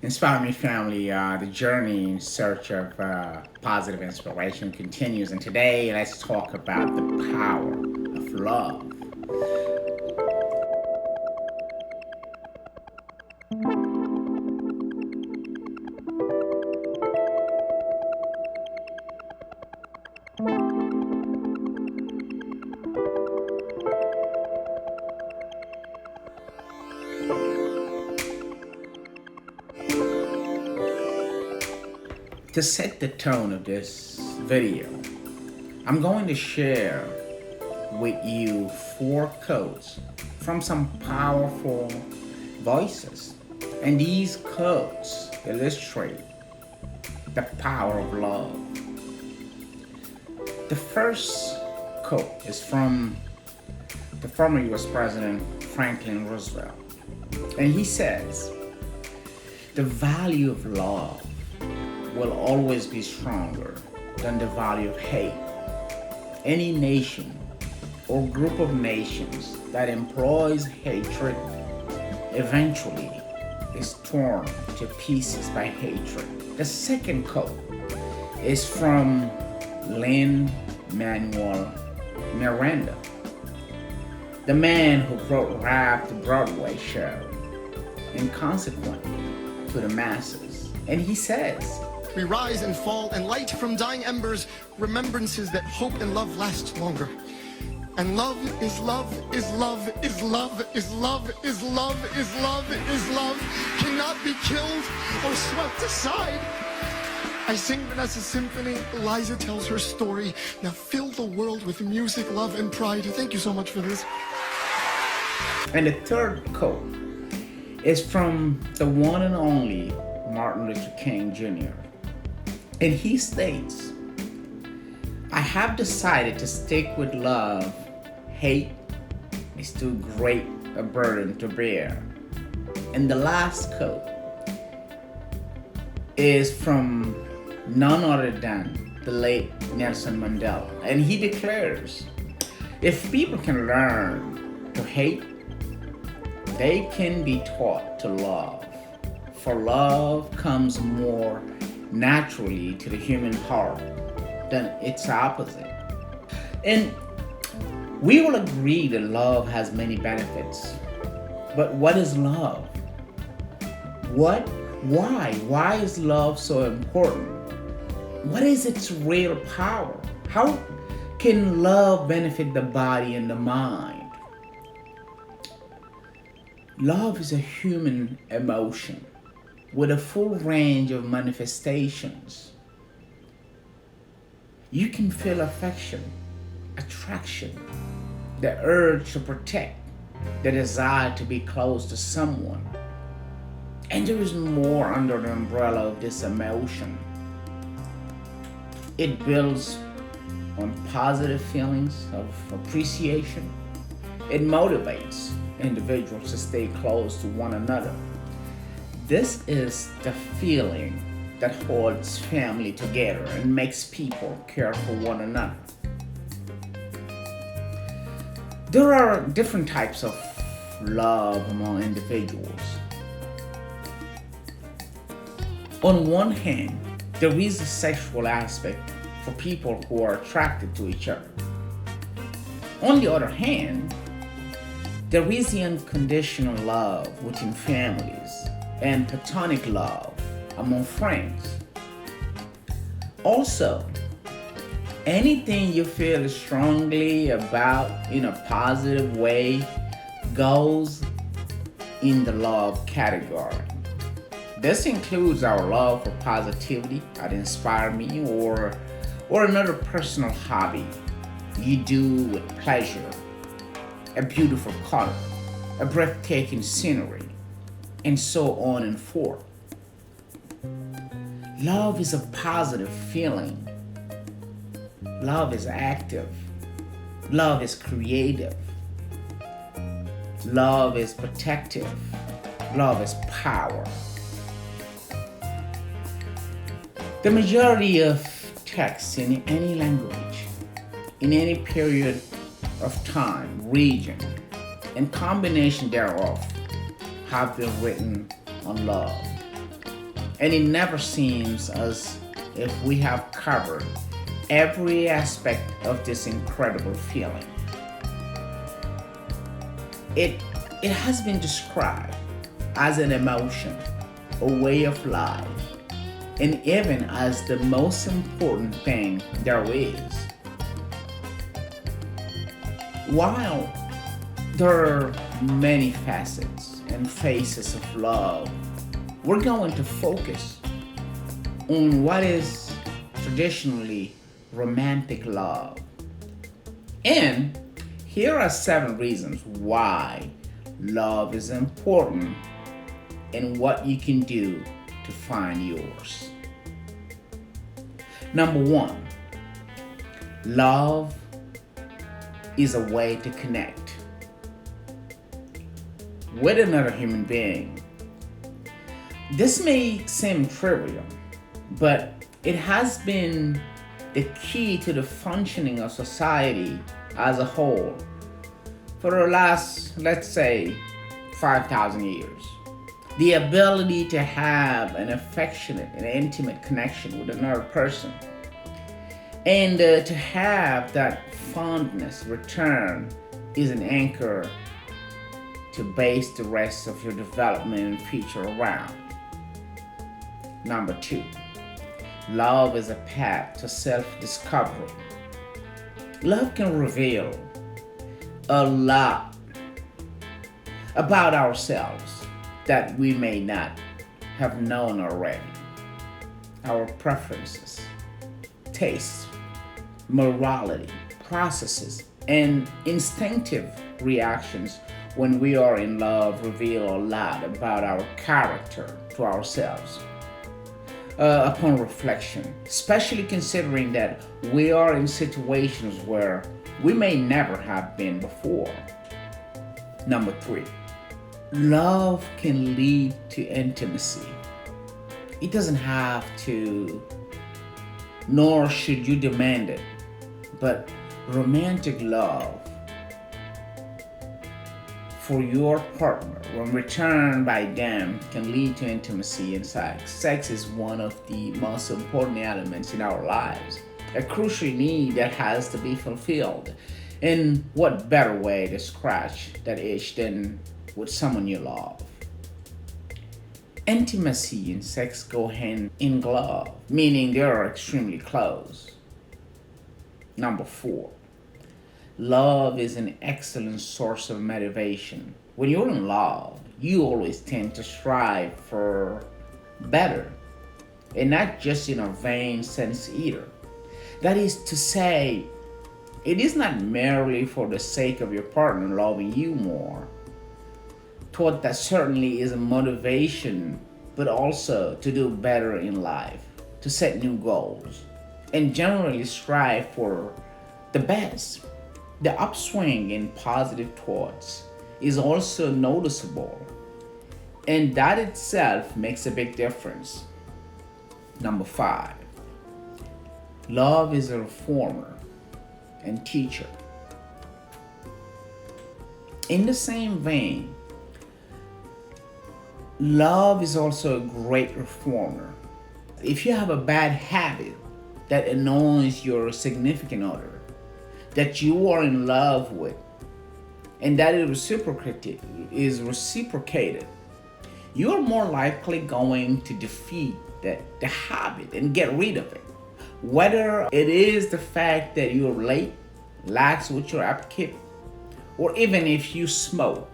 Inspire Me family, the journey in search of positive inspiration continues. And today, let's talk about the power of love. To set the tone of this video, I'm going to share with you four quotes from some powerful voices. And these quotes illustrate the power of love. The first quote is from the former US President Franklin Roosevelt. And he says, "The value of love will always be stronger than the value of hate. Any nation or group of nations that employs hatred eventually is torn to pieces by hatred." The second quote is from Lin-Manuel Miranda, the man who brought rap to Broadway show and consequently to the masses. And he says, "We rise and fall, and light from dying embers, remembrances that hope and love last longer. And love is love is love is love is love is love is love is love, cannot be killed or swept aside." I sing Vanessa Symphony, Eliza tells her story. Now fill the world with music, love, and pride. Thank you so much for this. and the third quote is from the one and only Martin Luther King Jr. And he states, "I have decided to stick with love. Hate is too great a burden to bear." And the last quote is from none other than the late Nelson Mandela. And he declares, "If people can learn to hate, they can be taught to love. For love comes more naturally to the human heart than its opposite." And we will agree that love has many benefits. But what is love? What? Why? Why is love so important? What is its real power? How can love benefit the body and the mind? Love is a human emotion with a full range of manifestations. You can feel affection, attraction, the urge to protect, the desire to be close to someone. And there is more under the umbrella of this emotion. It builds on positive feelings of appreciation. It motivates individuals to stay close to one another. This is the feeling that holds family together and makes people care for one another. There are different types of love among individuals. On one hand, there is a sexual aspect for people who are attracted to each other. On the other hand, there is the unconditional love within families and platonic love among friends. Also, anything you feel strongly about in a positive way goes in the love category. This includes our love for positivity that inspire me or another personal hobby you do with pleasure, a beautiful color, a breathtaking scenery, and so on and forth. Love is a positive feeling. Love is active. Love is creative. Love is protective. Love is power. The majority of texts in any language, in any period of time, region, and combination thereof have been written on love. And it never seems as if we have covered every aspect of this incredible feeling. It has been described as an emotion, a way of life, and even as the most important thing there is. While there are many facets and phases of love, we're going to focus on what is traditionally romantic love. And here are 7 reasons why love is important and what you can do to find yours. Number 1, love is a way to connect with another human being. This may seem trivial, but it has been the key to the functioning of society as a whole for the last, let's say, 5,000 years. The ability to have an affectionate and intimate connection with another person, and to have that fondness return, is an anchor to base the rest of your development and future around. Number 2, love is a path to self-discovery. Love can reveal a lot about ourselves that we may not have known already. Our preferences, tastes, morality, processes, and instinctive reactions when we are in love reveal a lot about our character to ourselves. Upon reflection, especially considering that we are in situations where we may never have been before. Number 3, love can lead to intimacy. It doesn't have to, nor should you demand it, but romantic love for your partner, when returned by them, can lead to intimacy and sex. Sex is one of the most important elements in our lives, a crucial need that has to be fulfilled. And what better way to scratch that itch than with someone you love? Intimacy and sex go hand in glove, meaning they are extremely close. Number 4, love is an excellent source of motivation. When you're in love, you always tend to strive for better, and not just in a vain sense either. That is to say, it is not merely for the sake of your partner loving you more. Thought that certainly is a motivation, but also to do better in life, to set new goals, and generally strive for the best. The upswing in positive thoughts is also noticeable, and that itself makes a big difference. Number 5, love is a reformer and teacher. In the same vein, love is also a great reformer. If you have a bad habit that annoys your significant other, that you are in love with, and that is reciprocated, you are more likely going to defeat the habit and get rid of it. Whether it is the fact that you're late, lax with your upkeep, or even if you smoke,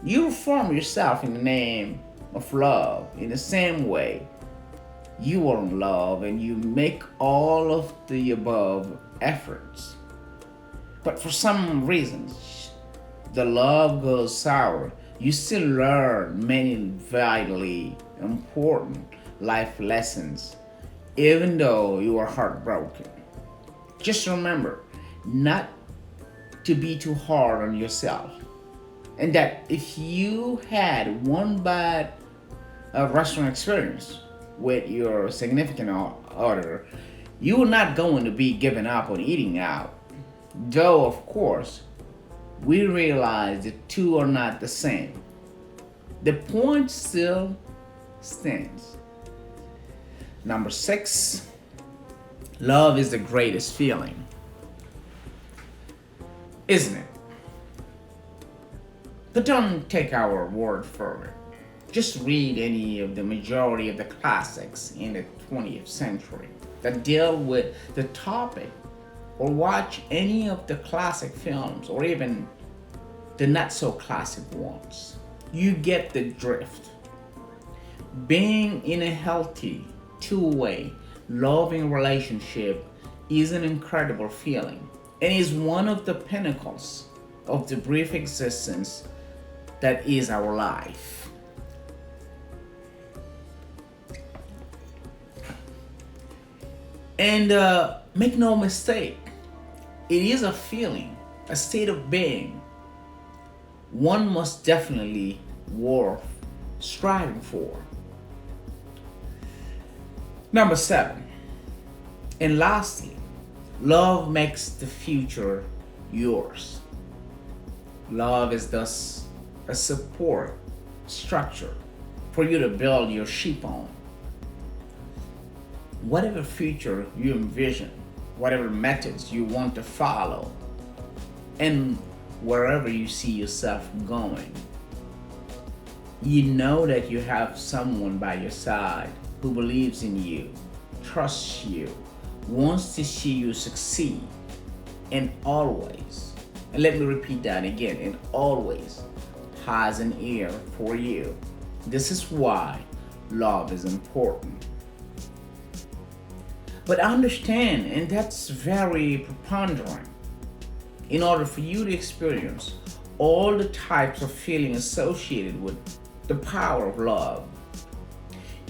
you reform yourself in the name of love. In the same way, you are in love and you make all of the above efforts. But for some reasons, the love goes sour. You still learn many vitally important life lessons, even though you are heartbroken. Just remember not to be too hard on yourself, and that if you had one bad restaurant experience with your significant other, you're not going to be giving up on eating out. Though, of course, we realize the two are not the same. The point still stands. Number 6, love is the greatest feeling, isn't it? But don't take our word for it. Just read any of the majority of the classics in the 20th century that deal with the topic, or watch any of the classic films, or even the not so classic ones. You get the drift. Being in a healthy, two-way, loving relationship is an incredible feeling and is one of the pinnacles of the brief existence that is our life. And make no mistake, it is a feeling, a state of being, one must definitely worth striving for. Number 7, and lastly, love makes the future yours. Love is thus a support structure for you to build your ship on. Whatever future you envision, whatever methods you want to follow, and wherever you see yourself going, you know that you have someone by your side who believes in you, trusts you, wants to see you succeed, and always, and let me repeat that again, and always has an ear for you. This is why love is important. But understand, and that's very preponderant, in order for you to experience all the types of feeling associated with the power of love,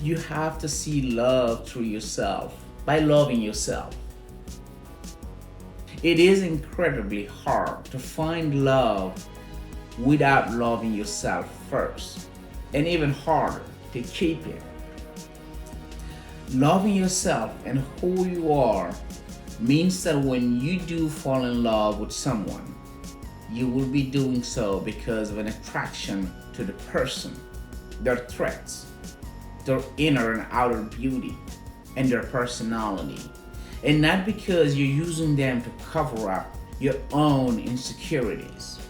you have to see love through yourself, by loving yourself. It is incredibly hard to find love without loving yourself first, and even harder to keep it. Loving yourself and who you are means that when you do fall in love with someone, you will be doing so because of an attraction to the person, their traits, their inner and outer beauty, and their personality, and not because you're using them to cover up your own insecurities.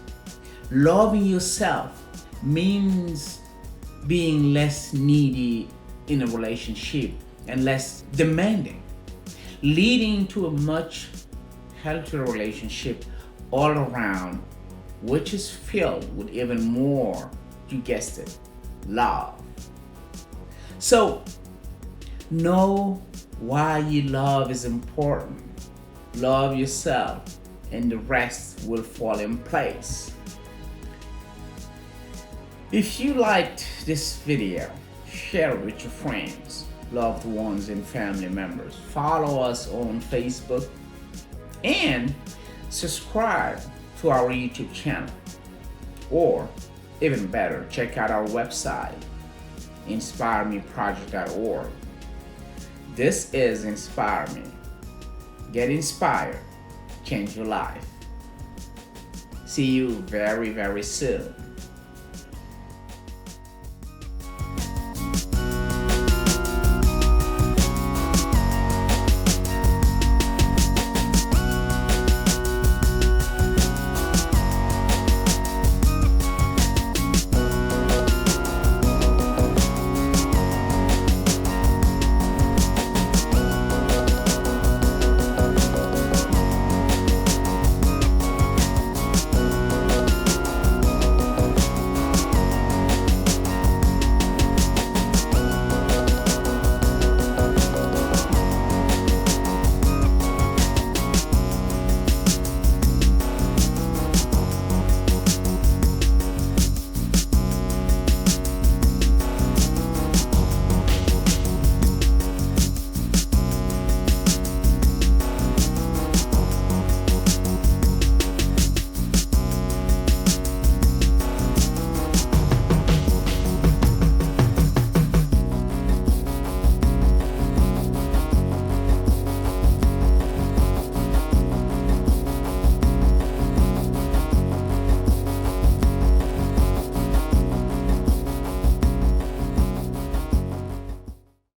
Loving yourself means being less needy in a relationship and less demanding, leading to a much healthier relationship all around, which is filled with even more, you guessed it, love. So, know why you love is important. Love yourself, and the rest will fall in place. If you liked this video, share it with your friends, loved ones, and family members. Follow us on Facebook and subscribe to our YouTube channel. Or, even better, check out our website, inspiremeproject.org. This is Inspire Me. Get inspired, change your life. See you very, very soon.